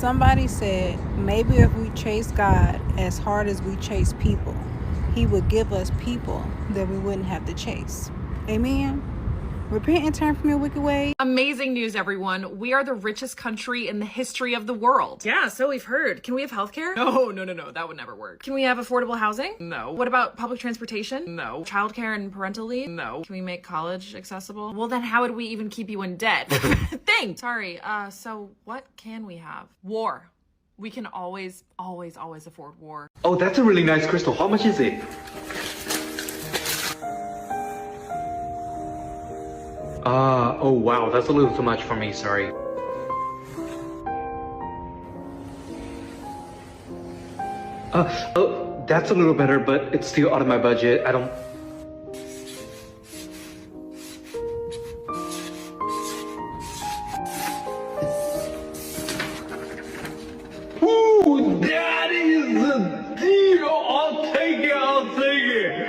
Somebody said maybe if we chase God as hard as we chase people, he would give us people that we wouldn't have to chase. Amen. Repent and turn from your wicked ways. Amazing news, everyone. We are the richest country in the history of the world. Yeah, so we've heard. Can we have healthcare? No. That would never work. Can we have affordable housing? No. What about public transportation? No. Childcare and parental leave? No. Can we make college accessible? Well, then how would we even keep you in debt? Thanks. Sorry. So what can we have? War. We can always afford war. Oh, that's a really nice crystal. How much is it? Oh wow, that's a little too much for me, sorry. Oh, that's a little better, but it's still out of my budget. I don't... Ooh, that is a deal! I'll take it!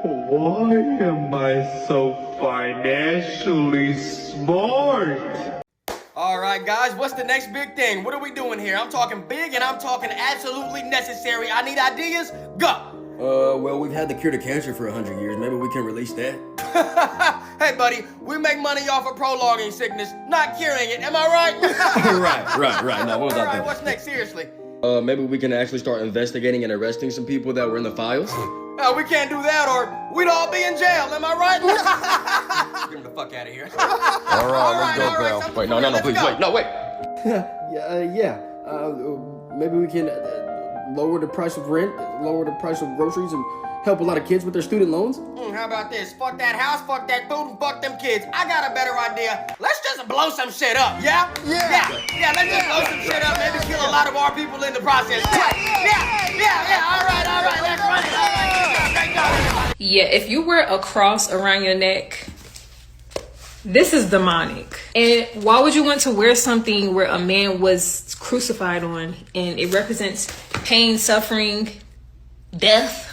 Why am I so financially smart? Alright guys, what's the next big thing? What are we doing here? I'm talking big and I'm talking absolutely necessary. I need ideas. Go! Well, we've had the cure to cancer for 100 years. Maybe we can release that. Hey buddy, we make money off of prolonging sickness, not curing it. Am I right? Right. No, what was I Alright, thinking? what's next? Seriously. Maybe we can actually start investigating and arresting some people that were in the files. We can't do that or we'd all be in jail. Am I right? Get him the fuck out of here. All right, let's go, pal. Wait, no, please, wait, no, wait. Maybe we can lower the price of rent, lower the price of groceries, and help a lot of kids with their student loans. How about this? Fuck that house, fuck that food, and fuck them kids. I got a better idea. Let's just blow some shit up, yeah? Yeah, let's just blow some shit up. Maybe kill a lot of our people in the process. Yeah. All right, let's run it. All right, great job, everybody. Yeah, if you wear a cross around your neck, this is demonic. And why would you want to wear something where a man was crucified on and it represents pain, suffering, death?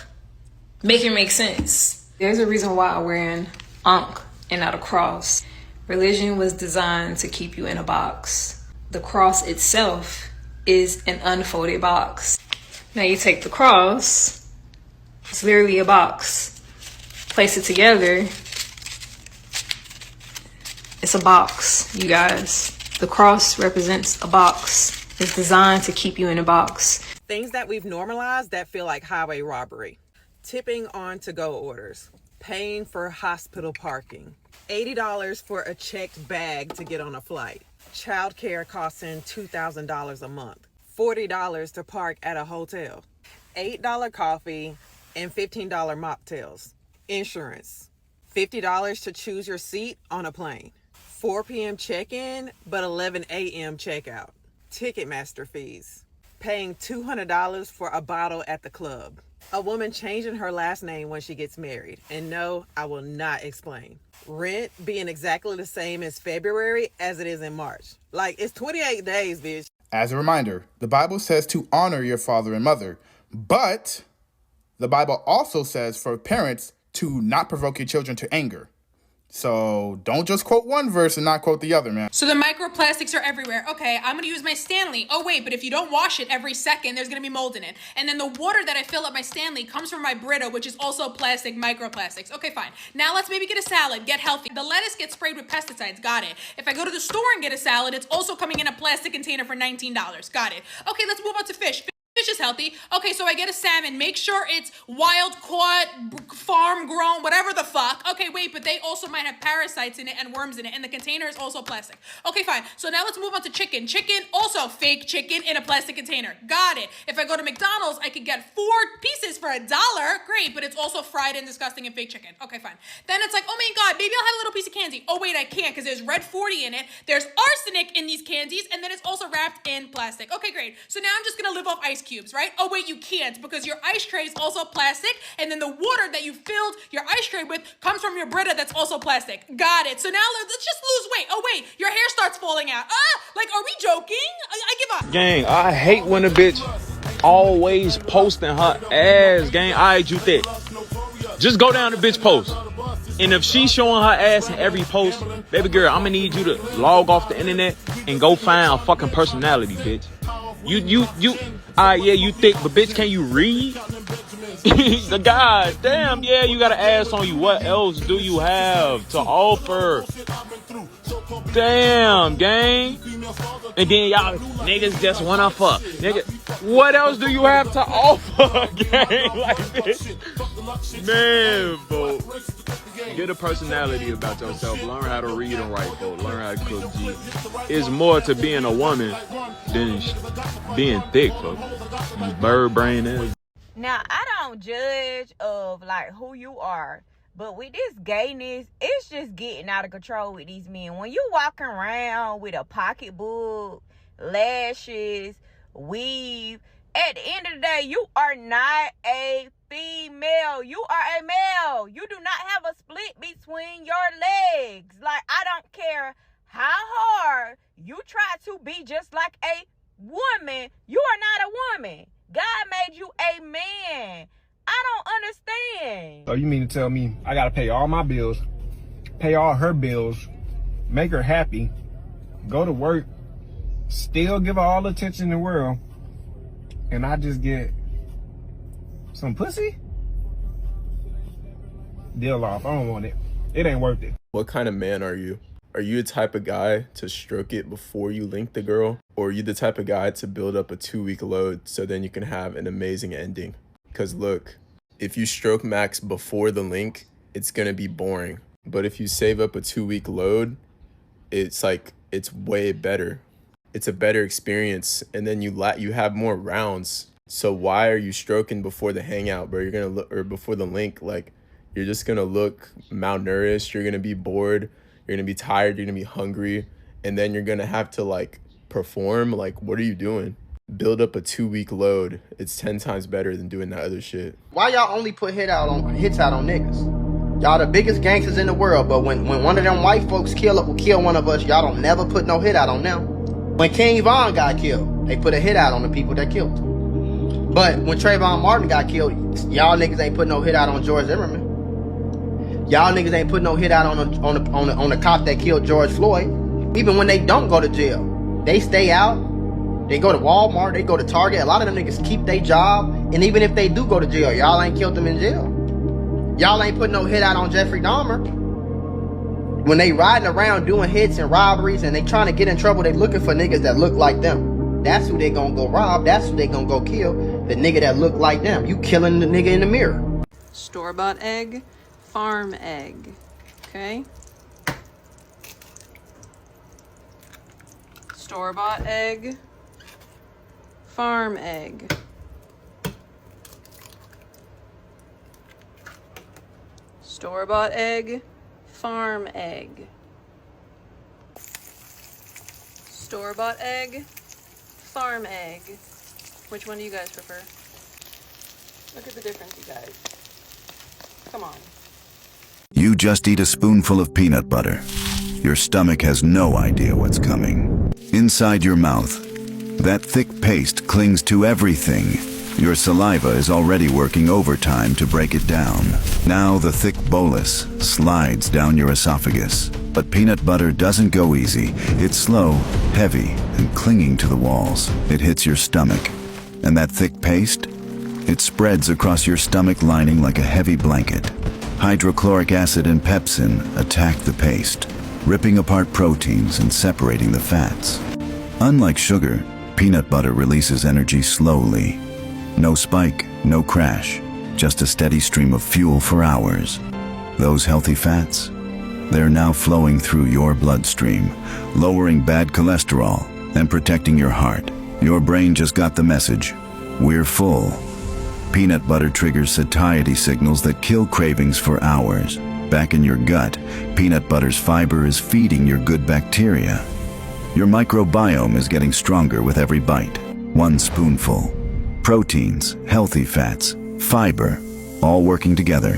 Make it make sense. There's a reason why I'm wearing ankh and not a cross. Religion was designed to keep you in a box. The cross itself is an unfolded box. Now you take the cross, it's literally a box. Place it together, it's a box, you guys. The cross represents a box. It's designed to keep you in a box. Things that we've normalized that feel like highway robbery. Tipping on to-go orders. Paying for hospital parking. $80 for a checked bag to get on a flight. Childcare costing $2,000 a month. $40 to park at a hotel. $8 coffee and $15 mocktails. Insurance. $50 to choose your seat on a plane. 4 p.m. check-in, but 11 a.m. checkout. Ticketmaster fees. Paying $200 for a bottle at the club. A woman changing her last name when she gets married. And no, I will not explain. Rent being exactly the same as February as it is in March. Like, it's 28 days, bitch. As a reminder, the Bible says to honor your father and mother, but the Bible also says for parents to not provoke your children to anger. So don't just quote one verse and not quote the other, man. So the microplastics are everywhere. Okay, I'm gonna use my Stanley. Oh wait, but if you don't wash it every second, there's gonna be mold in it. And then the water that I fill up my Stanley comes from my Brita, which is also plastic microplastics. Okay, fine. Now let's maybe get a salad, get healthy. The lettuce gets sprayed with pesticides, got it. If I go to the store and get a salad, it's also coming in a plastic container for $19, got it. Okay, let's move on to fish. Fish is healthy. Okay, so I get a salmon. Make sure it's wild caught, farm grown, whatever the fuck. Okay, wait, but they also might have parasites in it and worms in it, and the container is also plastic. Okay, fine. So now let's move on to chicken. Chicken, also fake chicken in a plastic container. Got it. If I go to McDonald's, I could get 4 pieces for $1. Great, but it's also fried and disgusting and fake chicken. Okay, fine. Then it's like, oh my God, maybe I'll have a little piece of candy. Oh wait, I can't because there's red 40 in it. There's arsenic in these candies, and then it's also wrapped in plastic. Okay, great. So now I'm just gonna live off ice cubes, right? Oh wait, you can't because your ice tray is also plastic, and then the water that you filled your ice tray with comes from your Brita that's also plastic. Got it. So now let's just lose weight. Oh wait, your hair starts falling out. Like, are we joking? I give up. Gang, I hate when a bitch always posting her ass, gang. I hate you thick. Just go down the bitch post. And if she's showing her ass in every post, baby girl, I'm gonna need you to log off the internet and go find a fucking personality, bitch. Yeah, you thick, but bitch, can you read? The God damn, yeah, you got an ass on you. What else do you have to offer? Damn, gang. And then y'all niggas just wanna fuck. Nigga, what else do you have to offer, gang? Like this. Man, bro. Get a personality about yourself. Learn how to read and write, bro. Learn how to cook, G. It's more to being a woman than being thick, bro. You bird brain ass. Now, I don't judge of, like, who you are. But with this gayness, it's just getting out of control with these men. When you walking around with a pocketbook, lashes, weave, at the end of the day, you are not a female. You are a male. You do not have a split between your legs. Like, I don't care how hard you try to be just like a woman. You are not a woman. God made you a man. I don't understand. So you mean to tell me I gotta pay all my bills, pay all her bills, make her happy, go to work, still give her all the attention in the world, and I just get some pussy? Deal off. I don't want it. It ain't worth it. What kind of man are you? Are you the type of guy to stroke it before you link the girl? Or are you the type of guy to build up a 2-week load so then you can have an amazing ending? Because look, if you stroke max before the link, it's going to be boring. But if you save up a 2-week load, it's way better. It's a better experience. And then you have more rounds. So why are you stroking before the hangout, bro? You're going to look, or before the link, like, you're just going to look malnourished. You're going to be bored. You're going to be tired. You're going to be hungry. And then you're going to have to, like, perform. Like, what are you doing? Build up a 2-week load. It's 10 times better than doing that other shit. Why y'all only put hits out on niggas? Y'all the biggest gangsters in the world, but when one of them white folks kill one of us, y'all don't never put no hit out on them. When King Von got killed, they put a hit out on the people that killed him. But when Trayvon Martin got killed, y'all niggas ain't put no hit out on George Zimmerman. Y'all niggas ain't put no hit out on the cop that killed George Floyd. Even when they don't go to jail, they stay out. They go to Walmart, they go to Target. A lot of them niggas keep their job. And even if they do go to jail, y'all ain't killed them in jail. Y'all ain't put no hit out on Jeffrey Dahmer. When they riding around doing hits and robberies and they trying to get in trouble, they looking for niggas that look like them. That's who they gonna go rob. That's who they gonna go kill. The nigga that look like them. You killing the nigga in the mirror. Store-bought egg, farm egg. Okay? Store-bought egg, farm egg. Store-bought egg, farm egg. Store-bought egg, farm egg. Which one do you guys prefer? Look at the difference, you guys. Come on. You just eat a spoonful of peanut butter. Your stomach has no idea what's coming. Inside your mouth, that thick paste clings to everything. Your saliva is already working overtime to break it down. Now the thick bolus slides down your esophagus. But peanut butter doesn't go easy. It's slow, heavy, and clinging to the walls. It hits your stomach. And that thick paste? It spreads across your stomach lining like a heavy blanket. Hydrochloric acid and pepsin attack the paste, ripping apart proteins and separating the fats. Unlike sugar, peanut butter releases energy slowly. No spike, no crash, just a steady stream of fuel for hours. Those healthy fats? They're now flowing through your bloodstream, lowering bad cholesterol and protecting your heart. Your brain just got the message. We're full. Peanut butter triggers satiety signals that kill cravings for hours. Back in your gut, peanut butter's fiber is feeding your good bacteria. Your microbiome is getting stronger with every bite. 1 spoonful. Proteins, healthy fats, fiber, all working together.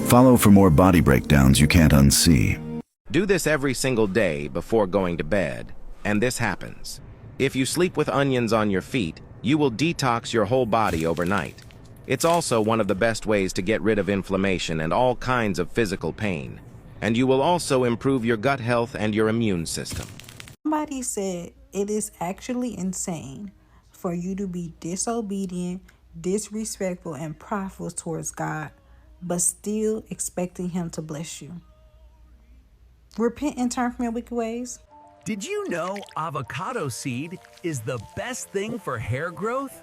Follow for more body breakdowns you can't unsee. Do this every single day before going to bed, and this happens. If you sleep with onions on your feet, you will detox your whole body overnight. It's also one of the best ways to get rid of inflammation and all kinds of physical pain. And you will also improve your gut health and your immune system. Somebody said it is actually insane for you to be disobedient, disrespectful, and prideful towards God, but still expecting Him to bless you. Repent and turn from your wicked ways. Did you know avocado seed is the best thing for hair growth?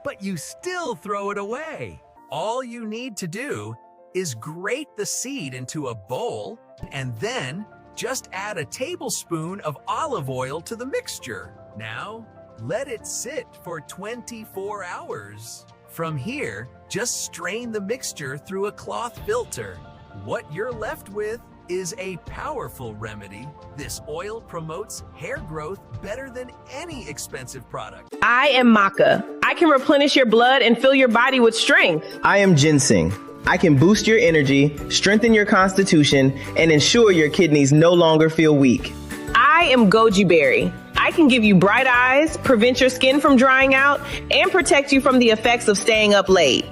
But you still throw it away. All you need to do is grate the seed into a bowl and then just add a tablespoon of olive oil to the mixture. Now, let it sit for 24 hours. From here, just strain the mixture through a cloth filter. What you're left with is a powerful remedy. This oil promotes hair growth better than any expensive product. I am Maca. I can replenish your blood and fill your body with strength. I am ginseng. I can boost your energy, strengthen your constitution, and ensure your kidneys no longer feel weak. I am goji berry. I can give you bright eyes, prevent your skin from drying out, and protect you from the effects of staying up late.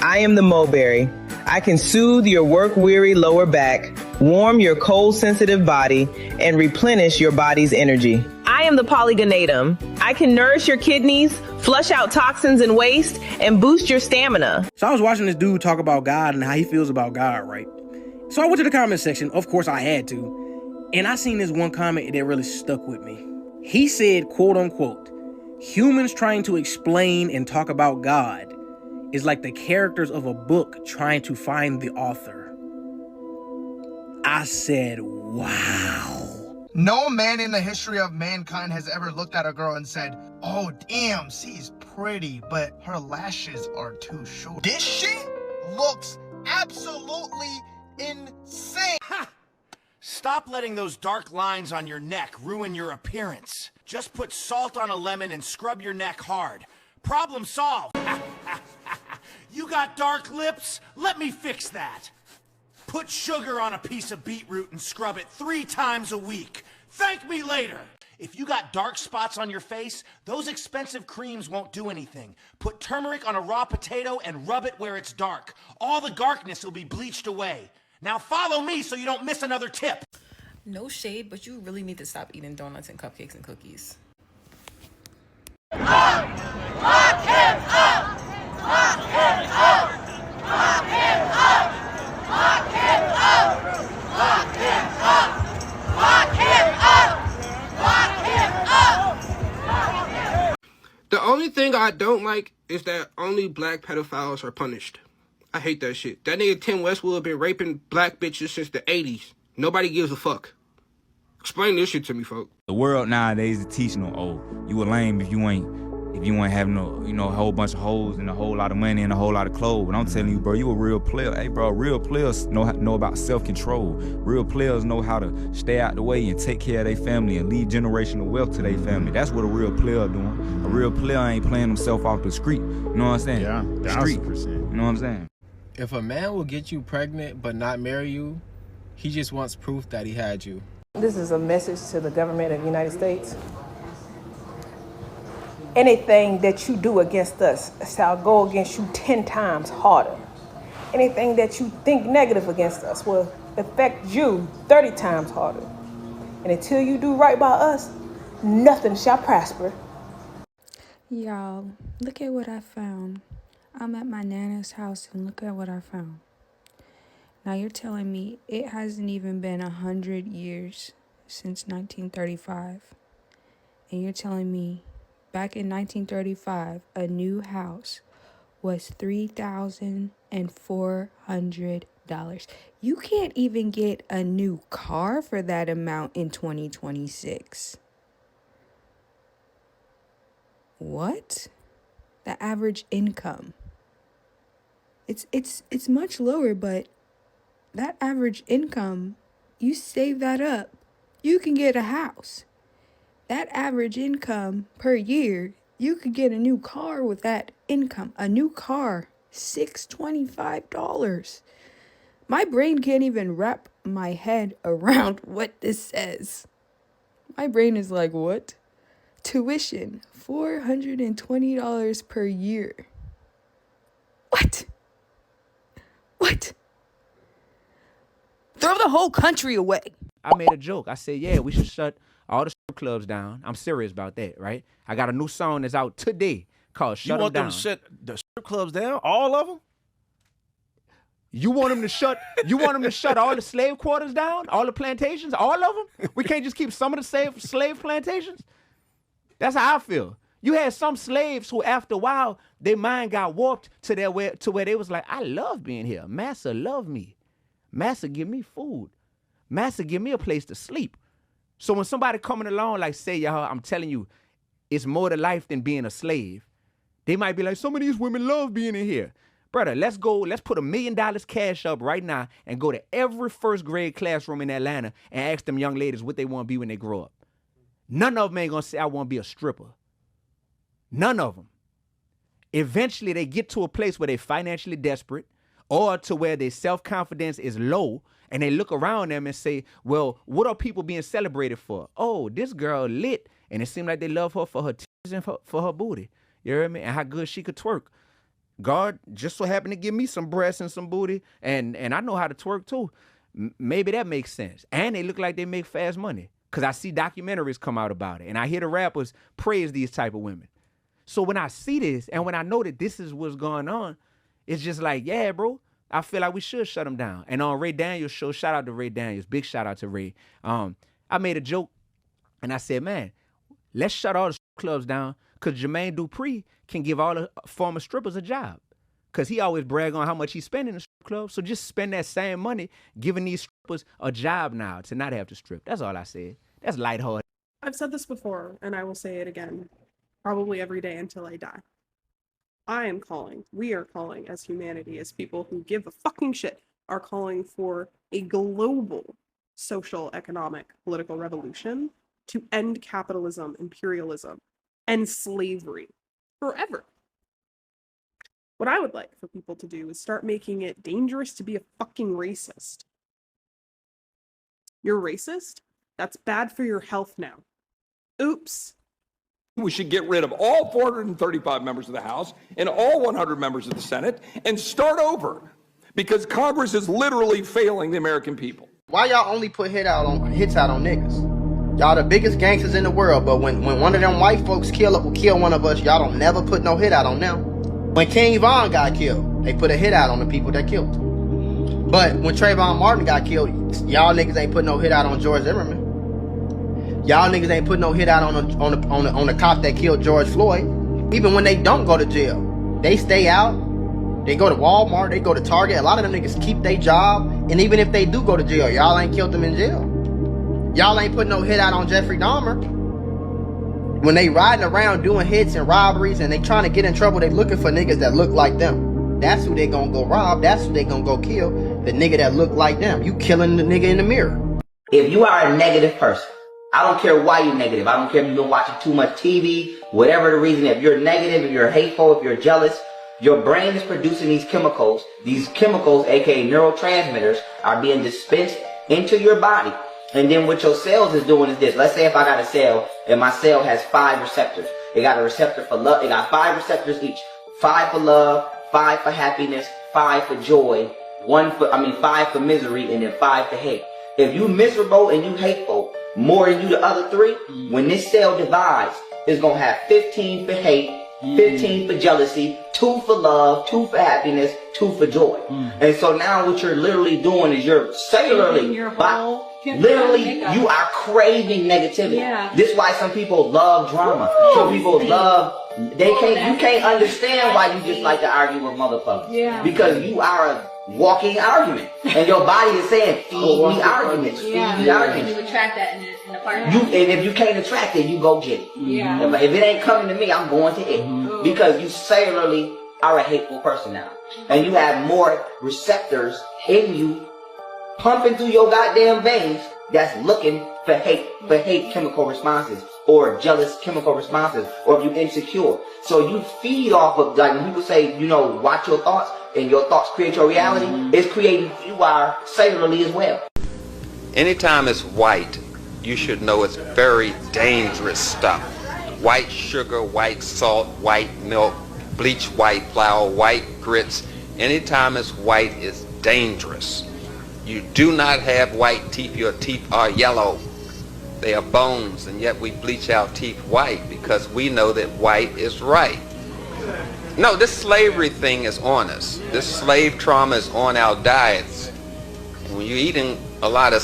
I am the mulberry. I can soothe your work-weary lower back, warm your cold-sensitive body, and replenish your body's energy. I am the polygonatum. I can nourish your kidneys, flush out toxins and waste, and boost your stamina. So I was watching this dude talk about God and how he feels about God, right? So I went to the comment section. Of course, I had to. And I seen this one comment that really stuck with me. He said, quote unquote, humans trying to explain and talk about God is like the characters of a book trying to find the author. I said, wow. No man in the history of mankind has ever looked at a girl and said, oh, damn, she's pretty, but her lashes are too short. This shit looks absolutely insane. Ha! Stop letting those dark lines on your neck ruin your appearance. Just put salt on a lemon and scrub your neck hard. Problem solved. You got dark lips? Let me fix that. Put sugar on a piece of beetroot and scrub it 3 times a week. Thank me later. If you got dark spots on your face, those expensive creams won't do anything. Put turmeric on a raw potato and rub it where it's dark. All the darkness will be bleached away. Now follow me so you don't miss another tip. No shade, but you really need to stop eating donuts and cupcakes and cookies. Lock him up! Lock him up! Lock him up! Lock him up! Lock him up! Lock him up! Lock him up! The only thing I don't like is that only black pedophiles are punished. I hate that shit. That nigga Tim Westwood been raping black bitches since the 80s. Nobody gives a fuck. Explain this shit to me, folk. The world nowadays is teaching them, oh, you a lame if you ain't have no, a whole bunch of hoes and a whole lot of money and a whole lot of clothes. But I'm telling you, bro, you a real player. Hey, bro, real players know about self-control. Real players know how to stay out the way and take care of their family and leave generational wealth to their family. That's what a real player doing. A real player ain't playing himself off the street. You know what I'm saying? Yeah, the street. 1000%. You know what I'm saying? If a man will get you pregnant but not marry you, he just wants proof that he had you. This is a message to the government of the United States. Anything that you do against us shall go against you 10 times harder. Anything that you think negative against us will affect you 30 times harder. And until you do right by us, nothing shall prosper. Y'all, look at what I found. I'm at my Nana's house and look at what I found. Now you're telling me it hasn't even been 100 years since 1935. And you're telling me back in 1935, a new house was $3,400. You can't even get a new car for that amount in 2026. What? The average income. It's much lower, but that average income, you save that up, you can get a house. That average income per year, you could get a new car with that income. A new car, $625. My brain can't even wrap my head around what this says. My brain is like, what? Tuition, $420 per year. What? whole country away. I made a joke. I said, yeah, we should shut all the strip clubs down. I'm serious about that, right? I got a new song that's out today called Shut Them Down. You want them to shut the strip clubs down? All of them? You want them to shut all the slave quarters down? All the plantations? All of them? We can't just keep some of the slave plantations? That's how I feel. You had some slaves who, after a while, their mind got warped to where they was like, I love being here. Massa love me. Massa give me food. Massa give me a place to sleep. So when somebody coming along, like, say, y'all, I'm telling you, it's more to life than being a slave. They might be like, some of these women love being in here. Brother, let's put $1 million cash up right now and go to every first grade classroom in Atlanta and ask them young ladies what they want to be when they grow up. None of them ain't gonna say, I want to be a stripper. None of them. Eventually, they get to a place where they're financially desperate or to where their self-confidence is low, and they look around them and say, well, what are people being celebrated for? Oh, this girl lit, and it seemed like they love her for her titties and for her booty. You hear me? And how good she could twerk. God just so happened to give me some breasts and some booty, and I know how to twerk too. Maybe that makes sense. And they look like they make fast money because I see documentaries come out about it, and I hear the rappers praise these type of women. So when I see this and when I know that this is what's going on, it's just like, yeah, bro, I feel like we should shut them down. And on Ray Daniels' show, shout out to Ray Daniels, big shout out to Ray. I made a joke and I said, man, let's shut all the clubs down because Jermaine Dupri can give all the former strippers a job. Because he always brag on how much he spend in the strip club. So just spend that same money giving these strippers a job now to not have to strip. That's all I said. That's lighthearted. I've said this before, and I will say it again, probably every day until I die. We are calling as humanity, as people who give a fucking shit, are calling for a global social, economic, political revolution to end capitalism, imperialism, and slavery forever. What I would like for people to do is start making it dangerous to be a fucking racist. You're racist? That's bad for your health now. Oops. We should get rid of all 435 members of the House and all 100 members of the Senate and start over because Congress is literally failing the American people. Why y'all only put hits out on niggas? Y'all the biggest gangsters in the world, but when one of them white folks kill one of us, y'all don't never put no hit out on them. When King Von got killed, they put a hit out on the people that killed him. But when Trayvon Martin got killed, y'all niggas ain't put no hit out on George Zimmerman. Y'all niggas ain't put no hit out on the cop that killed George Floyd. Even when they don't go to jail, they stay out. They go to Walmart, they go to Target. A lot of them niggas keep their job. And even if they do go to jail, y'all ain't killed them in jail. Y'all ain't put no hit out on Jeffrey Dahmer. When they riding around doing hits and robberies and they trying to get in trouble, they looking for niggas that look like them. That's who they gonna go rob. That's who they gonna go kill. The nigga that look like them. You killing the nigga in the mirror. If you are a negative person, I don't care why you're negative. I don't care if you've been watching too much TV, whatever the reason. If you're negative, if you're hateful, if you're jealous, your brain is producing these chemicals. These chemicals, aka neurotransmitters, are being dispensed into your body. And then what your cells is doing is this. Let's say if I got a cell and my cell has 5 receptors. It got a receptor for love. It got 5 receptors each. 5 for love, 5 for happiness, 5 for joy, 5 for misery, and then 5 for hate. If you miserable and you hateful more than you the other 3, when this cell divides, it's going to have 15 for hate, 15 for jealousy, 2 for love, 2 for happiness, 2 for joy. And so now what you're literally doing is you're cellularly, literally, you are craving negativity. Yeah. This is why some people love drama. Some people love, you can't understand why you just like to argue with motherfuckers. Yeah. Because you are a walking argument. And your body is saying, feed me arguments, feed me arguments. You attract that in the partner. And if you can't attract it, you go get it. Yeah. If it ain't coming to me, I'm going to it. Because you cellularly are a hateful person now. And you have more receptors in you pumping through your goddamn veins that's looking for hate chemical responses or jealous chemical responses, or if you're insecure. So you feed off of, like when people say, watch your thoughts and your thoughts create your reality, it's creating you are cellularly as well. Anytime it's white, you should know it's very dangerous stuff. White sugar, white salt, white milk, bleached white flour, white grits. Anytime it's white, it's dangerous. You do not have white teeth. Your teeth are yellow. They are bones, and yet we bleach our teeth white because we know that white is right. No, this slavery thing is on us. This slave trauma is on our diets. And when you're eating a lot of,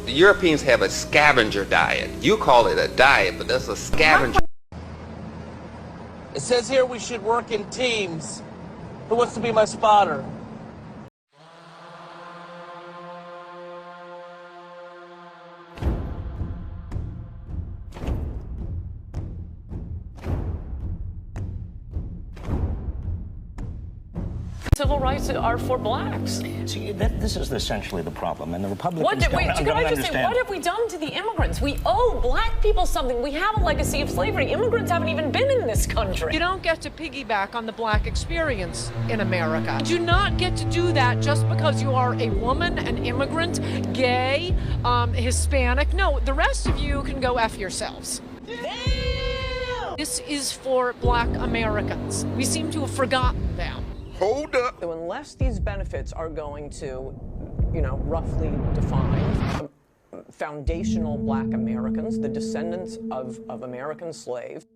the Europeans have a scavenger diet. You call it a diet, but that's a scavenger. It says here we should work in teams. Who wants to be my spotter? Civil rights are for blacks. See, this is essentially the problem, and the Republicans What have we done to the immigrants? We owe black people something. We have a legacy of slavery. Immigrants haven't even been in this country. You don't get to piggyback on the black experience in America. You do not get to do that just because you are a woman, an immigrant, gay, Hispanic. No, the rest of you can go F yourselves. Damn! This is for black Americans. We seem to have forgotten them. Hold up. So unless these benefits are going to, roughly define foundational black Americans, the descendants of American slaves,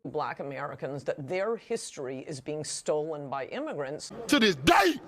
black Americans, that their history is being stolen by immigrants. To this day!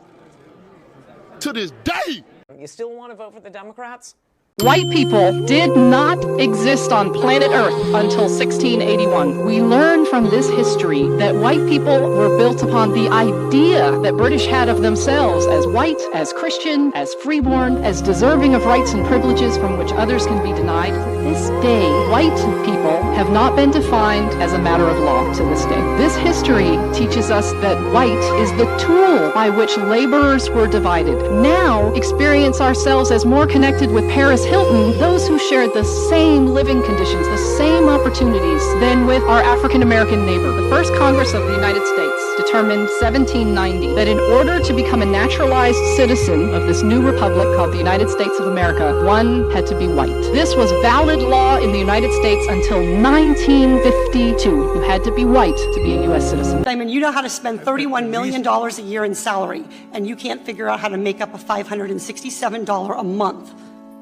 To this day! You still want to vote for the Democrats? White people did not exist on planet Earth until 1681. We learn from this history that white people were built upon the idea that British had of themselves as white, as Christian, as freeborn, as deserving of rights and privileges from which others can be denied. To this day, white people have not been defined as a matter of law to this day. This history teaches us that white is the tool by which laborers were divided. Now, experience ourselves as more connected with Paris Hilton, those who shared the same living conditions, the same opportunities, than with our African American neighbor. The first Congress of the United States determined 1790 that in order to become a naturalized citizen of this new republic called the United States of America, one had to be white. This was valid law in the United States until 1952. You had to be white to be a U.S. citizen. Diamond, you know how to spend $31 million a year in salary, and you can't figure out how to make up a $567 a month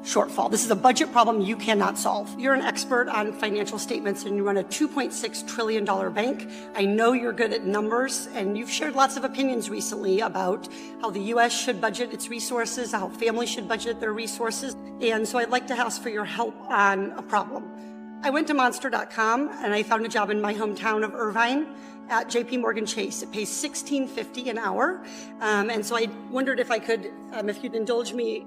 shortfall. This is a budget problem you cannot solve. You're an expert on financial statements and you run a $2.6 trillion bank. I know you're good at numbers, and you've shared lots of opinions recently about how the U.S. should budget its resources, how families should budget their resources. And so I'd like to ask for your help on a problem. I went to monster.com and I found a job in my hometown of Irvine at JP Morgan Chase. It pays $16.50 an hour. And so I wondered if I could, if you'd indulge me,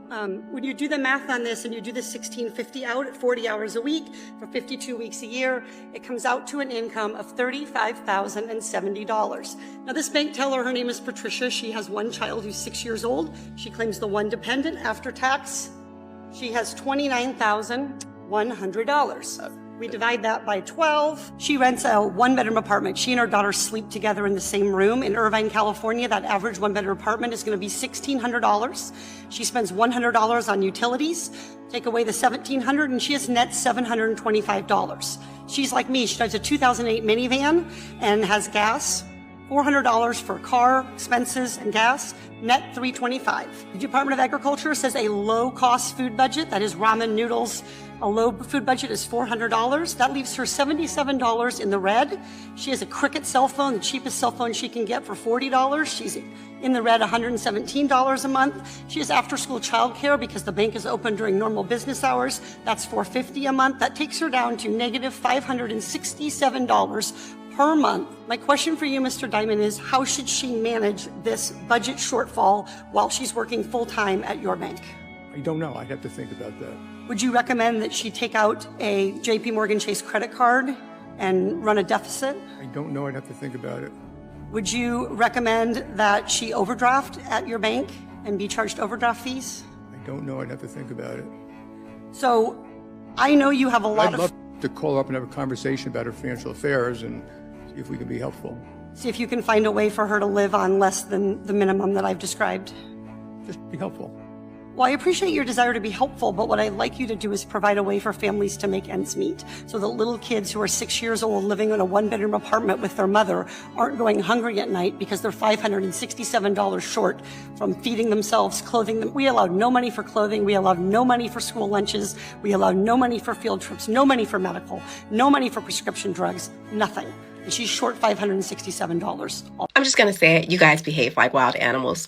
when you do the math on this and you do the $16.50 out at 40 hours a week for 52 weeks a year, it comes out to an income of $35,070. Now this bank teller, her name is Patricia. She has one child who's 6 years old. She claims the one dependent after tax. She has $29,100. We divide that by 12. She rents a one-bedroom apartment. She and her daughter sleep together in the same room. In Irvine, California, that average one-bedroom apartment is going to be $1,600. She spends $100 on utilities. Take away the $1,700 and she has net $725. She's like me. She drives a 2008 minivan and has gas. $400 for car expenses and gas, net $325. The Department of Agriculture says a low-cost food budget, that is ramen noodles, a low food budget is $400. That leaves her $77 in the red. She has a Cricket cell phone, the cheapest cell phone she can get for $40. She's in the red $117 a month. She has after-school childcare because the bank is open during normal business hours. That's $450 a month. That takes her down to negative $567 per month. My question for you, Mr. Diamond, is how should she manage this budget shortfall while she's working full-time at your bank? I don't know. I'd have to think about that. Would you recommend that she take out a JP Morgan Chase credit card and run a deficit? I don't know. I'd have to think about it. Would you recommend that she overdraft at your bank and be charged overdraft fees? I don't know. I'd have to think about it. So I know you have a lot I'd love to call up and have a conversation about her financial affairs and see if we can be helpful. See if you can find a way for her to live on less than the minimum that I've described. Just be helpful. Well, I appreciate your desire to be helpful, but what I'd like you to do is provide a way for families to make ends meet so that little kids who are 6 years old living in a one-bedroom apartment with their mother aren't going hungry at night because they're $567 short from feeding themselves, clothing them. We allowed no money for clothing. We allowed no money for school lunches. We allowed no money for field trips, no money for medical, no money for prescription drugs, nothing. And she's short $567. I'm just going to say it. You guys behave like wild animals.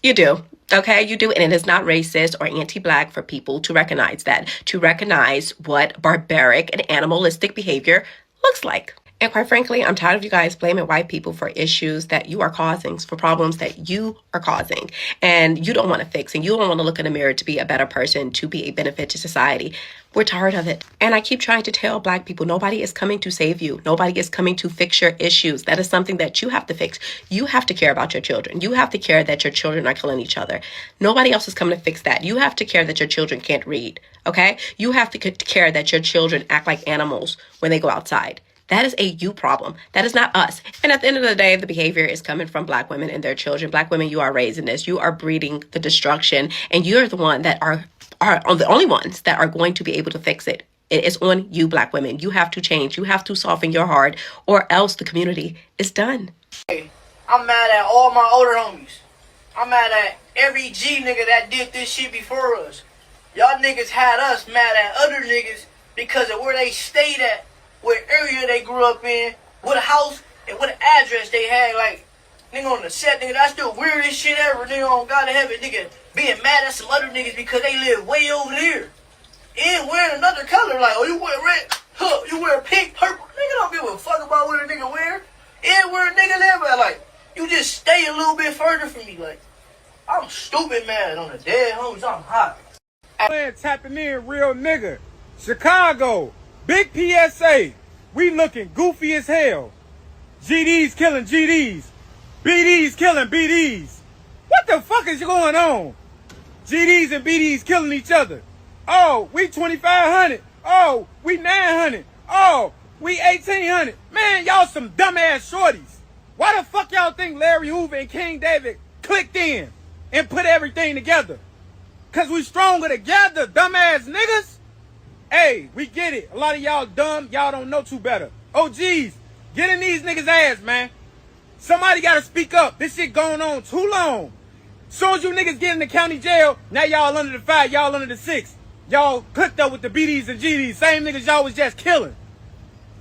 You do. Okay, you do. And it is not racist or anti-Black for people to recognize that, to recognize what barbaric and animalistic behavior looks like. And quite frankly, I'm tired of you guys blaming white people for issues that you are causing, for problems that you are causing and you don't want to fix, and you don't want to look in the mirror to be a better person, to be a benefit to society. We're tired of it. And I keep trying to tell Black people, nobody is coming to save you. Nobody is coming to fix your issues. That is something that you have to fix. You have to care about your children. You have to care that your children are killing each other. Nobody else is coming to fix that. You have to care that your children can't read, okay? You have to care that your children act like animals when they go outside. That is a you problem. That is not us. And at the end of the day, the behavior is coming from Black women and their children. Black women, you are raising this. You are breeding the destruction. And you're the one that are the only ones that are going to be able to fix it. It is on you, Black women. You have to change. You have to soften your heart, or else the community is done. Hey, I'm mad at all my older homies. I'm mad at every G nigga that did this shit before us. Y'all niggas had us mad at other niggas because of where they stayed at, what area they grew up in, what house and what address they had. Like, nigga on the set, nigga, that's the weirdest shit ever. Nigga on God in heaven, nigga being mad at some other niggas because they live way over there and wearing another color. Like, oh, you wear red, huh, you wear pink, purple. Nigga don't give a fuck about what a nigga wear and where a nigga live at. Like, you just stay a little bit further from me. Like, I'm stupid mad on the dead homies. I'm hot. Tapping in, real nigga. Chicago, big PSA. We looking goofy as hell. GDs killing GDs. BDs killing BDs. What the fuck is going on? GDs and BDs killing each other. Oh, we 2,500. Oh, we 900. Oh, we 1,800. Man, y'all some dumbass shorties. Why the fuck y'all think Larry Hoover and King David clicked in and put everything together? Cause we stronger together, dumbass niggas. Hey, we get it. A lot of y'all dumb. Y'all don't know too better. Oh, geez. Get in these niggas' ass, man. Somebody gotta speak up. This shit going on too long. Soon as you niggas get in the county jail, now y'all under the 5, y'all under the 6. Y'all clicked up with the BDs and GDs. Same niggas y'all was just killing.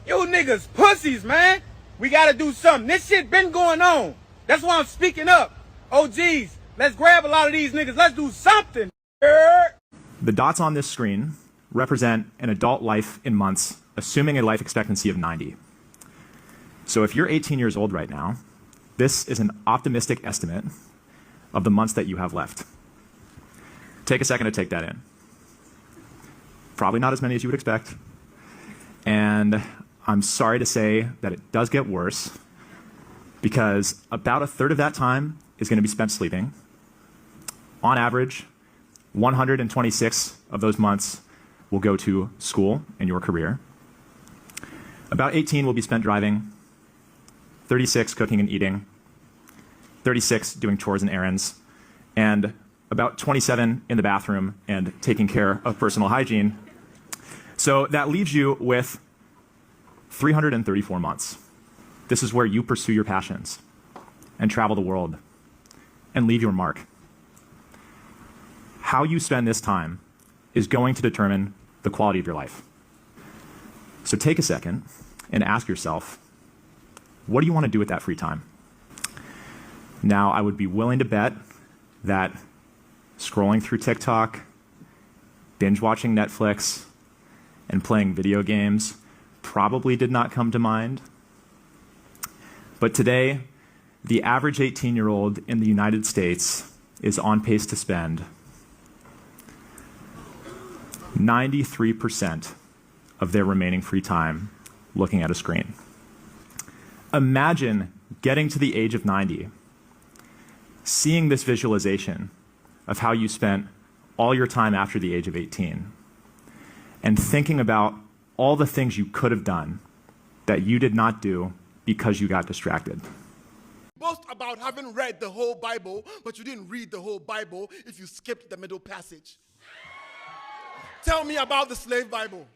You niggas pussies, man. We gotta do something. This shit been going on. That's why I'm speaking up. Oh, geez. Let's grab a lot of these niggas. Let's do something. The dots on this screen represent an adult life in months, assuming a life expectancy of 90. So if you're 18 years old right now, this is an optimistic estimate of the months that you have left. Take a second to take that in. Probably not as many as you would expect. And I'm sorry to say that it does get worse, because about a third of that time is going to be spent sleeping. On average, 126 of those months will go to school and your career. About 18 will be spent driving, 36 cooking and eating, 36 doing chores and errands, and about 27 in the bathroom and taking care of personal hygiene. So that leaves you with 334 months. This is where you pursue your passions and travel the world and leave your mark. How you spend this time is going to determine the quality of your life. So take a second and ask yourself, what do you want to do with that free time? Now, I would be willing to bet that scrolling through TikTok, binge watching Netflix, and playing video games probably did not come to mind. But today, the average 18-year-old in the United States is on pace to spend 93% of their remaining free time looking at a screen. Imagine getting to the age of 90, seeing this visualization of how you spent all your time after the age of 18, and thinking about all the things you could have done that you did not do because you got distracted. Most about having read the whole Bible, but you didn't read the whole Bible if you skipped the middle passage? Tell me about the slave Bible.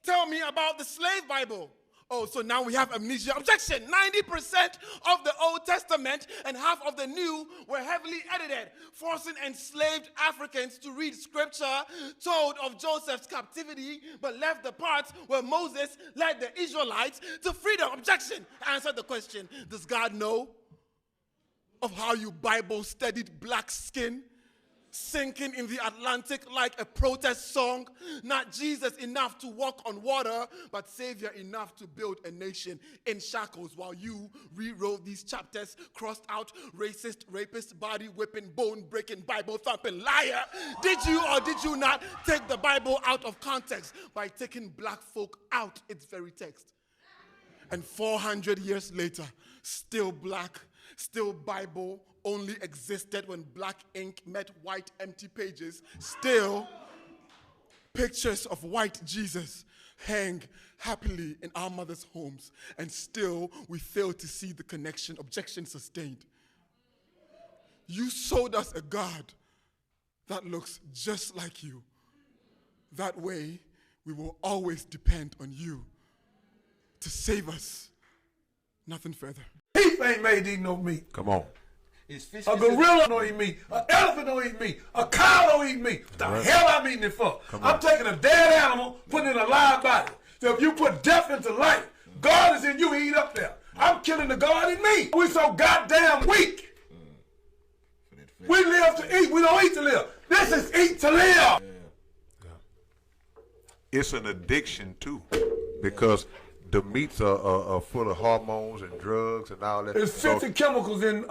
Tell me about the slave Bible. Oh, so now we have amnesia. Objection! 90% of the Old Testament and half of the New were heavily edited, forcing enslaved Africans to read scripture told of Joseph's captivity, but left the parts where Moses led the Israelites to freedom. Objection! Answer the question. Does God know of how you Bible-studied black skin sinking in the Atlantic like a protest song? Not Jesus enough to walk on water, but Savior enough to build a nation in shackles while you rewrote these chapters, crossed out racist, rapist, body whipping, bone breaking, Bible thumping liar. Did you or did you not take the Bible out of context by taking black folk out its very text? And 400 years later, still black, still Bible only existed when black ink met white empty pages. Still, pictures of white Jesus hang happily in our mothers' homes. And still, we fail to see the connection. Objection sustained. You sold us a God that looks just like you. That way, we will always depend on you to save us. Nothing further. Beef ain't made to eat no meat. Come on. A gorilla don't eat meat. An elephant don't eat meat. A cow don't eat meat. What the hell I'm eating it for? I'm taking a dead animal, putting it in a live body. So if you put death into life, God is in you, he eat up there. I'm killing the God in me. We so goddamn weak. We live to eat. We don't eat to live. This is eat to live. It's an addiction too, because the meats are full of hormones and drugs and all that. There's 50 chemicals in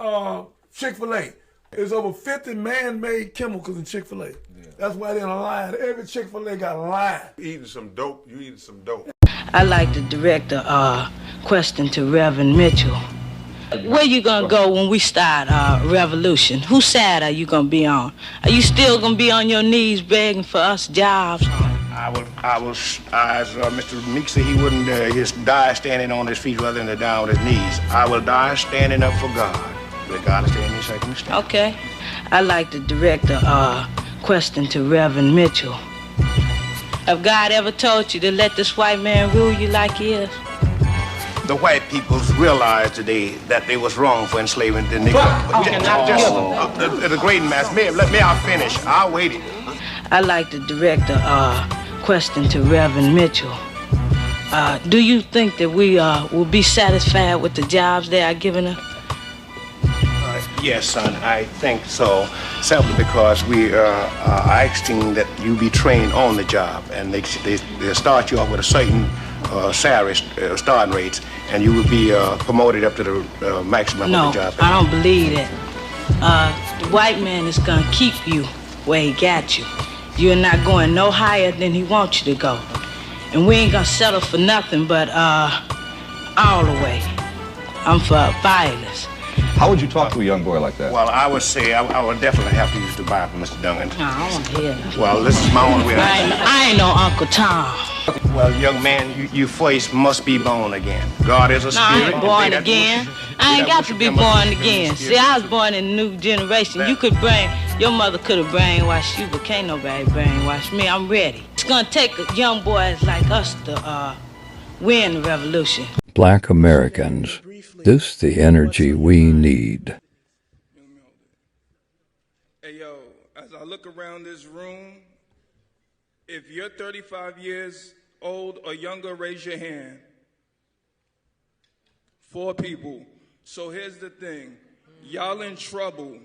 Chick-fil-A. There's over 50 man-made chemicals in Chick-fil-A. Yeah. That's why they're in a line. Every Chick-fil-A got a line. Eating some dope, you eating some dope. I'd like to direct a question to Reverend Mitchell. Where you gonna go when we start revolution? Whose side are you gonna be on? Are you still gonna be on your knees begging for us jobs? I was, as Mr. Meek said, he wouldn't just die standing on his feet rather than to die on his knees. I will die standing up for God, regardless of any circumstance. Okay. I'd like to direct a question to Reverend Mitchell. Have God ever told you to let this white man rule you like he is? The white peoples realized today that they was wrong for enslaving the Negro. The great mass. Let me finish. I'll wait it. I'd like to direct a question to Reverend Mitchell. Do you think that we will be satisfied with the jobs they are giving us? Yes, son, I think so. Simply because we are asking that you be trained on the job, and they start you off with a certain salary starting rates, and you will be promoted up to the maximum of the job. No, I don't believe that. The white man is gonna keep you where he got you. You're not going no higher than he wants you to go. And we ain't gonna settle for nothing but all the way. I'm for violence. How would you talk to a young boy like that? Well, I would say I would definitely have to use the Bible, Mr. Duncan. No, I don't want to hear that. Well, this is my own way. I ain't no Uncle Tom. Well, young man, you first must be born again. God is a spirit. No, I ain't born again. I ain't got to be born again. See, I was born in a new generation. Your mother could have brainwashed you, but can't nobody brainwash me. I'm ready. It's gonna take young boys like us to win the revolution. Black Americans, this the energy we need. Hey, yo, as I look around this room, if you're 35 years old or younger, raise your hand. 4 people. So here's the thing. Y'all in trouble.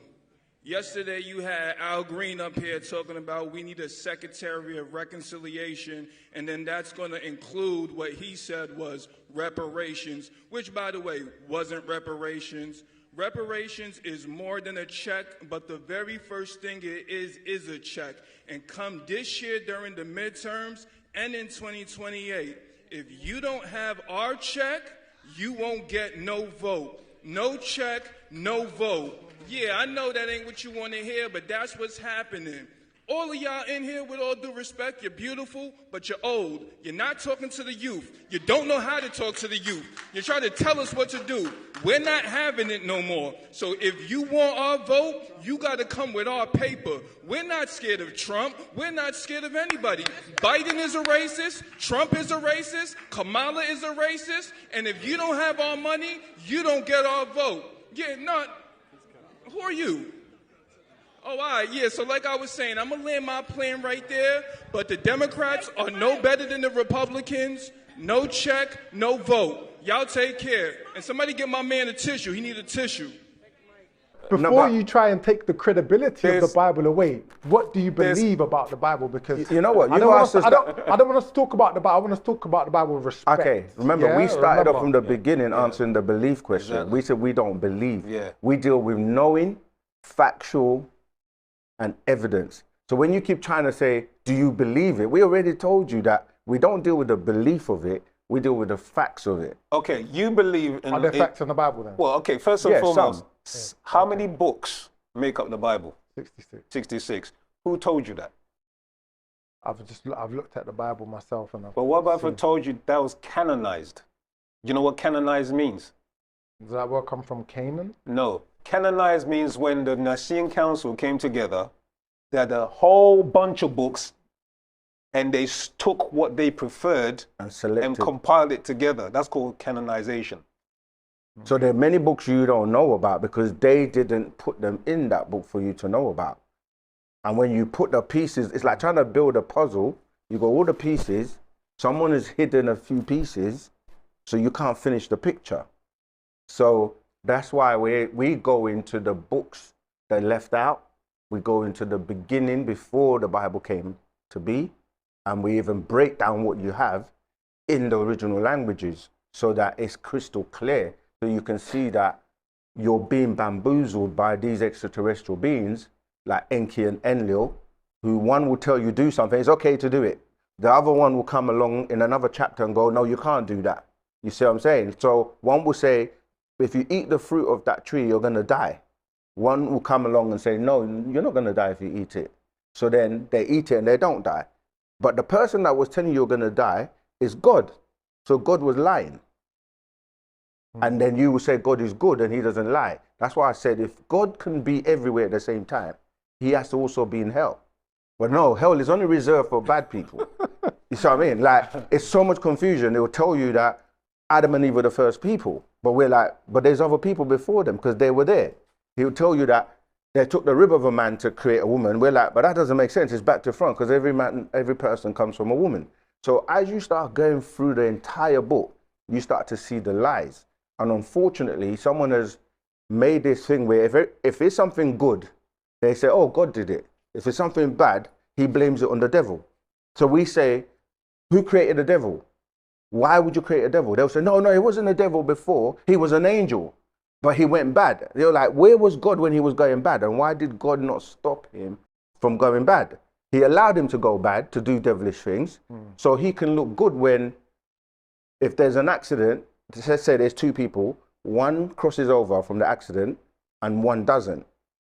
Yesterday you had Al Green up here talking about we need a Secretary of Reconciliation, and then that's going to include what he said was reparations, which, by the way, wasn't reparations. Reparations is more than a check, but the very first thing it is a check. And come this year during the midterms and in 2028, if you don't have our check, you won't get no vote. No check, no vote. Yeah, I know that ain't what you want to hear, but that's what's happening. All of y'all in here, with all due respect, you're beautiful, but you're old. You're not talking to the youth. You don't know how to talk to the youth. You're trying to tell us what to do. We're not having it no more. So if you want our vote, you got to come with our paper. We're not scared of Trump. We're not scared of anybody. Biden is a racist. Trump is a racist. Kamala is a racist. And if you don't have our money, you don't get our vote. Yeah, not. Who are you? Oh, all right, yeah, so like I was saying, I'm going to land my plane right there, but the Democrats are no better than the Republicans. No check, no vote. Y'all take care. And somebody get my man a tissue. He need a tissue. Before you try and take the credibility of the Bible away, what do you believe about the Bible? Because you know what, I don't want us to talk about the Bible. I want us to talk about the Bible with respect. Okay, remember, we started off from the beginning answering the belief question. Exactly. We said we don't believe. Yeah. We deal with knowing, factual, and evidence. So when you keep trying to say, do you believe it? We already told you that we don't deal with the belief of it, we deal with the facts of it. Okay, you believe in... Are there facts in the Bible then? Well, okay, first and foremost, how many books make up the Bible? 66. 66. Who told you that? I've looked at the Bible myself and But what about if I told you that was canonized? You know what canonized means? Does that word come from Canaan? No. Canonized means when the Nicene Council came together, they had a whole bunch of books and they took what they preferred and compiled it together. That's called canonization. So there are many books you don't know about because they didn't put them in that book for you to know about. And when you put the pieces, it's like trying to build a puzzle. You got all the pieces, someone has hidden a few pieces, so you can't finish the picture. So that's why we go into the books that left out. We go into the beginning before the Bible came to be, and we even break down what you have in the original languages so that it's crystal clear, so you can see that you're being bamboozled by these extraterrestrial beings like Enki and Enlil, who one will tell you do something, it's okay to do it. The other one will come along in another chapter and go, no, you can't do that. You see what I'm saying? So one will say, if you eat the fruit of that tree, you're going to die. One will come along and say, no, you're not going to die if you eat it. So then they eat it and they don't die. But the person that was telling you you're going to die is God. So God was lying. And then you will say God is good and he doesn't lie. That's why I said if God can be everywhere at the same time, he has to also be in hell. But no, hell is only reserved for bad people. You see what I mean? Like, it's so much confusion. It will tell you that Adam and Eve were the first people. But we're like, but there's other people before them because they were there. He'll tell you that they took the rib of a man to create a woman. We're like, but that doesn't make sense. It's back to front because every person comes from a woman. So as you start going through the entire book, you start to see the lies. And unfortunately, someone has made this thing where if it's something good, they say, oh, God did it. If it's something bad, he blames it on the devil. So we say, who created the devil? Why would you create a devil? They'll say, no, he wasn't a devil before. He was an angel, but he went bad. They're like, where was God when he was going bad? And why did God not stop him from going bad? He allowed him to go bad, to do devilish things, so he can look good when, if there's an accident, let's say there's two people, one crosses over from the accident and one doesn't.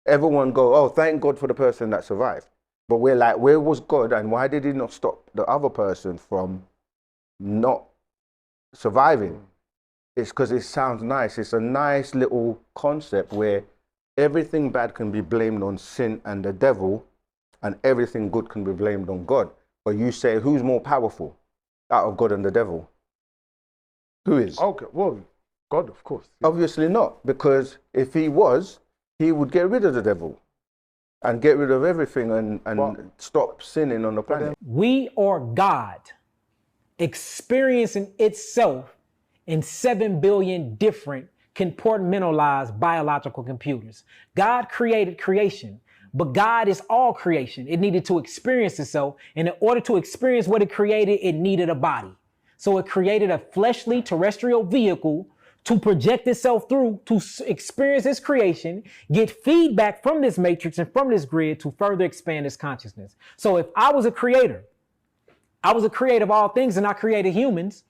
Everyone go, oh, thank God for the person that survived. But we're like, where was God and why did he not stop the other person from not surviving? It's because it sounds nice. It's a nice little concept where everything bad can be blamed on sin and the devil and everything good can be blamed on God. But you say, who's more powerful out of God and the devil? Who is? Okay, well, God, of course. Obviously not, because if he was, he would get rid of the devil and get rid of everything and stop sinning on the planet. We are God experiencing itself in 7 billion different compartmentalized biological computers. God created creation, but God is all creation. It needed to experience itself, and in order to experience what it created, it needed a body. So it created a fleshly terrestrial vehicle to project itself through, to experience its creation, get feedback from this matrix and from this grid to further expand its consciousness. So if I was a creator of all things and I created humans,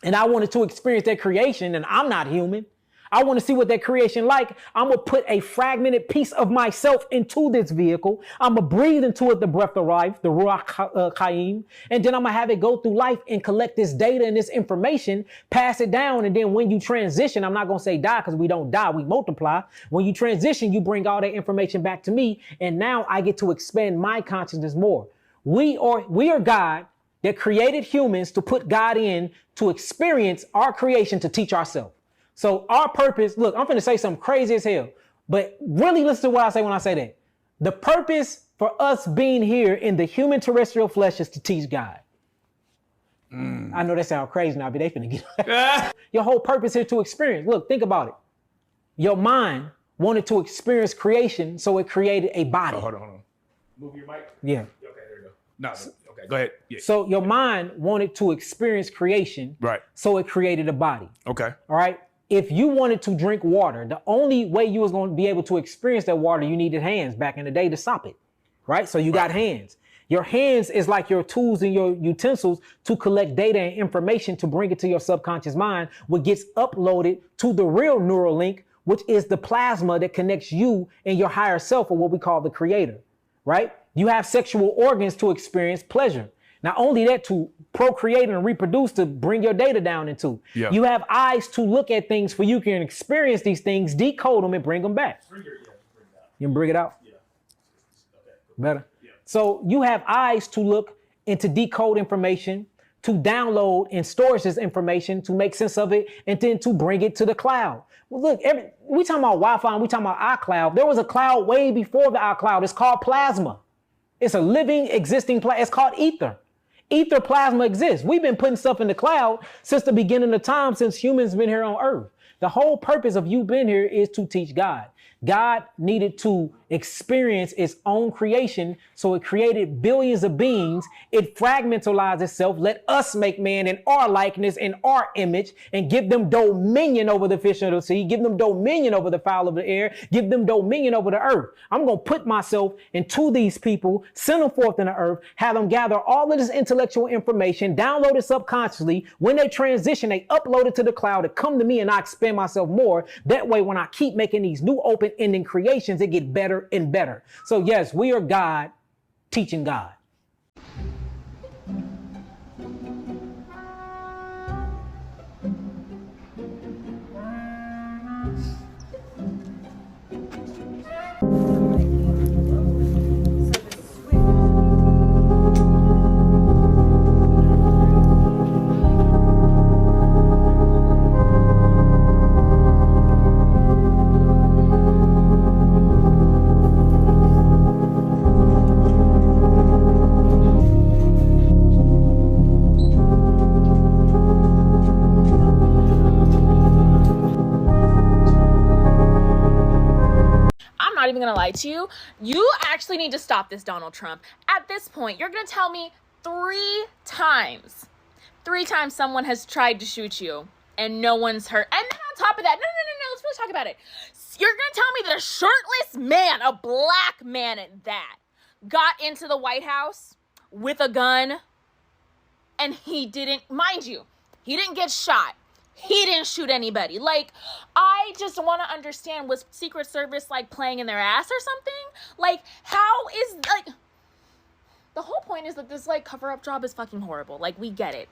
and I wanted to experience that creation and I'm not human, I want to see what that creation like. I'm going to put a fragmented piece of myself into this vehicle. I'm going to breathe into it the breath of life, the Ruach Chaim, and then I'm going to have it go through life and collect this data and this information, pass it down, and then when you transition, I'm not going to say die because we don't die, we multiply. When you transition, you bring all that information back to me, and now I get to expand my consciousness more. We are God that created humans to put God in to experience our creation to teach ourselves. So our purpose, look, I'm finna say something crazy as hell, but really listen to what I say when I say that. The purpose for us being here in the human terrestrial flesh is to teach God. I know that sounds crazy now, but they finna get your whole purpose here to experience. Look, think about it. Your mind wanted to experience creation, so it created a body. Oh, hold on. Move your mic. Yeah. Okay, there you go. No, okay, go ahead. Yeah. So your mind wanted to experience creation, Right. so it created a body. Okay. All right. If you wanted to drink water, the only way you was going to be able to experience that water, you needed hands back in the day to stop it, right? So you got hands. Your hands is like your tools and your utensils to collect data and information to bring it to your subconscious mind, what gets uploaded to the real neural link, which is the plasma that connects you and your higher self, or what we call the creator, right? You have sexual organs to experience pleasure. Not only that, to procreate and reproduce, to bring your data down into. Yeah. You have eyes to look at things for you can experience these things, decode them, and bring them back. You can bring it out? Yeah. Better? Yeah. So you have eyes to look and to decode information, to download and store this information, to make sense of it, and then to bring it to the cloud. Well, look, we talking about Wi-Fi and we talking about iCloud. There was a cloud way before the iCloud. It's called plasma. It's a living, existing plasma. It's called ether. Ether plasma exists. We've been putting stuff in the cloud since the beginning of time, since humans been here on earth. The whole purpose of you being here is to teach God. God needed to experience its own creation, so it created billions of beings. It fragmentalized itself. Let us make man in our likeness, in our image, and give them dominion over the fish of the sea, give them dominion over the fowl of the air, give them dominion over the earth. I'm going to put myself into these people, send them forth in the earth, have them gather all of this intellectual information, download it subconsciously. When they transition, they upload it to the cloud, it come to me, and I expand myself more. That way, when I keep making these new open-ending creations, it get better and better. So yes, we are God teaching God. Not even gonna lie to you, you actually need to stop this, Donald Trump. At this point, you're gonna tell me three times someone has tried to shoot you and no one's hurt. And then on top of that, no, let's really talk about it. You're gonna tell me that a shirtless man, a black man at that, got into the White House with a gun and he didn't, mind you, he didn't get shot. He didn't shoot anybody. Like, I just want to understand, was Secret Service, like, playing in their ass or something? Like, how is, like, the whole point is that this, like, cover-up job is fucking horrible. Like, we get it.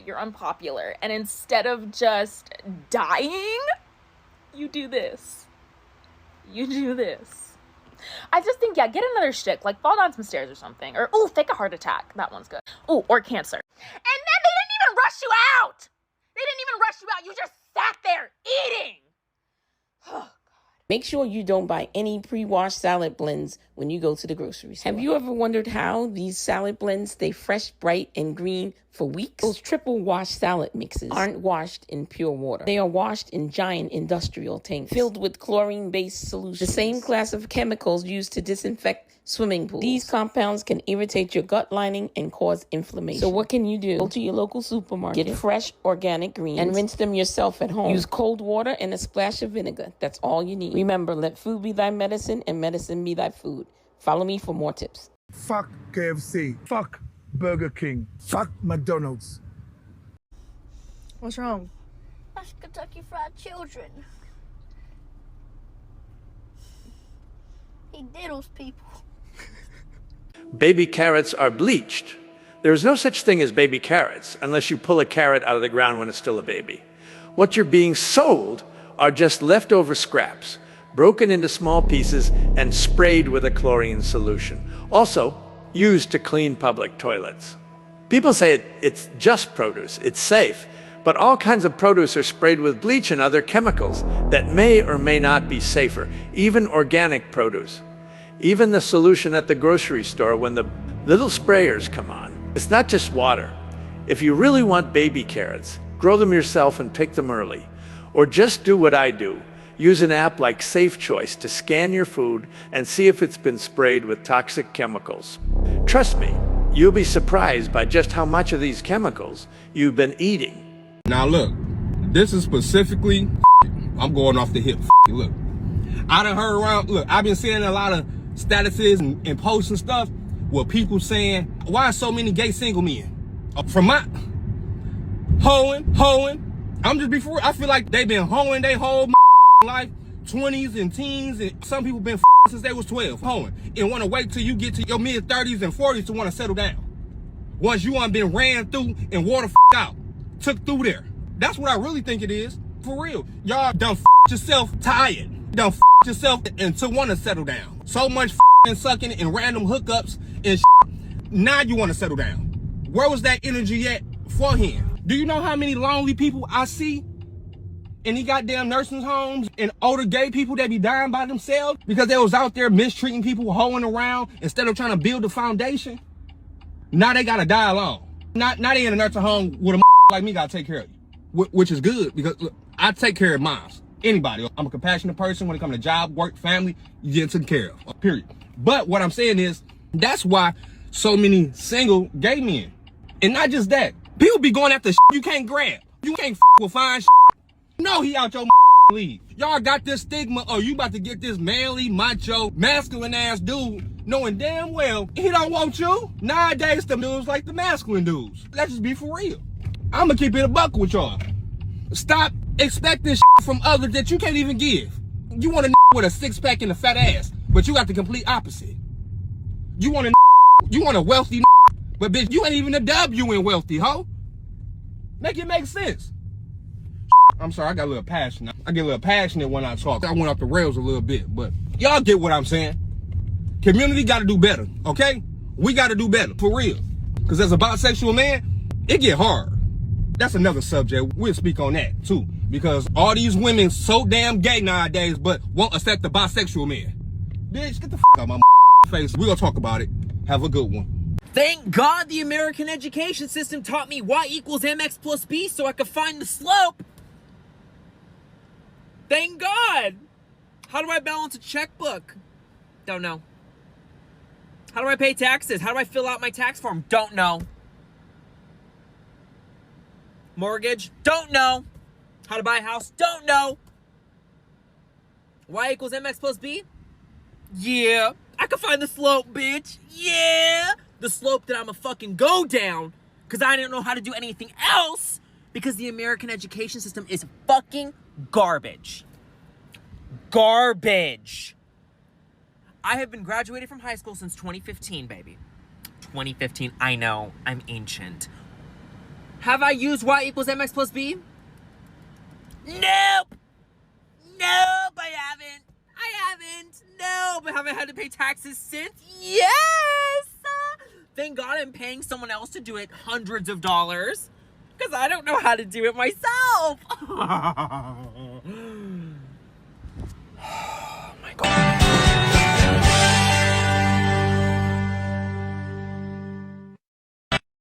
You're unpopular. And instead of just dying, you do this. I just think, yeah, get another shtick. Like, fall down some stairs or something. Or, ooh, fake a heart attack. That one's good. Ooh, or cancer. And then they didn't even rush you out! They didn't even rush you out. You just sat there eating. Make sure you don't buy any pre-washed salad blends when you go to the grocery store. Have you ever wondered how these salad blends stay fresh, bright, and green for weeks? Those triple wash salad mixes aren't washed in pure water. They are washed in giant industrial tanks filled with chlorine-based solutions, the same class of chemicals used to disinfect swimming pools. These compounds can irritate your gut lining and cause inflammation. So what can you do? Go to your local supermarket, get fresh organic greens, and rinse them yourself at home. Use cold water and a splash of vinegar. That's all you need. Remember, let food be thy medicine and medicine be thy food. Follow me for more tips. Fuck KFC. Fuck Burger King. Fuck McDonald's. What's wrong? That's Kentucky Fried Children. He diddles people. Baby carrots are bleached. There is no such thing as baby carrots unless you pull a carrot out of the ground when it's still a baby. What you're being sold are just leftover scraps, broken into small pieces and sprayed with a chlorine solution, also used to clean public toilets. People say it's just produce, it's safe, but all kinds of produce are sprayed with bleach and other chemicals that may or may not be safer, even organic produce. Even the solution at the grocery store when the little sprayers come on. It's not just water. If you really want baby carrots, grow them yourself and pick them early. Or just do what I do. Use an app like Safe Choice to scan your food and see if it's been sprayed with toxic chemicals. Trust me, you'll be surprised by just how much of these chemicals you've been eating. Now look, this is specifically, I'm going off the hip. Look, I done heard around, look, I've been seeing a lot of statuses and posts and stuff with people saying, why are so many gay single men? From my hoeing, I'm just before, I feel like they've been hoeing their whole life, 20s and teens, and some people been since they was 12, hoeing, and want to wait till you get to your mid-30s and 40s to want to settle down. Once you been ran through and wore the out, took through there. That's what I really think it is, for real. Y'all done yourself tired, done yourself and to want to settle down. So much and sucking and random hookups and now you want to settle down. Where was that energy at for him? Do you know how many lonely people I see in these goddamn nursing homes and older gay people that be dying by themselves because they was out there mistreating people, hoeing around instead of trying to build a foundation? Now they gotta die alone. Now they in a nursing home with a like me gotta take care of you, which is good because look, I take care of moms. Anybody. I'm a compassionate person when it comes to job, work, family, you get taken care of, period. But what I'm saying is, that's why so many single gay men. And not just that, people be going after you can't grab. You can't with fine No, he out your league. Y'all got this stigma, oh, you about to get this manly, macho, masculine ass dude, knowing damn well he don't want you. Nowadays, the dudes like the masculine dudes. Let's just be for real. I'ma keep it a buck with y'all. Stop expecting from others that you can't even give. You want a with a six-pack and a fat ass, but you got the complete opposite. You want a wealthy but bitch, you ain't even a W in wealthy, ho. Make it make sense. I'm sorry, I got a little passionate. I get a little passionate when I talk. I went off the rails a little bit, but y'all get what I'm saying. Community gotta do better, okay? We gotta do better, for real. Because as a bisexual man, it get hard. That's another subject. We'll speak on that too. Because all these women so damn gay nowadays, but won't accept the bisexual man. Bitch, get the out of my face. We're gonna talk about it. Have a good one. Thank God the American education system taught me y equals mx plus b so I could find the slope. Thank God. How do I balance a checkbook? Don't know. How do I pay taxes? How do I fill out my tax form? Don't know. Mortgage? Don't know. How to buy a house? Don't know. Y equals mx plus b? Yeah. I can find the slope, bitch. Yeah. The slope that I'ma fucking go down because I didn't know how to do anything else because the American education system is fucking garbage. Garbage. I have been graduated from high school since 2015, baby. 2015, I know, I'm ancient. Have I used y equals mx plus b? Nope. Nope, I haven't. Nope. But have I had to pay taxes since? Yes. Thank God I'm paying someone else to do it hundreds of dollars because I don't know how to do it myself. Oh my God.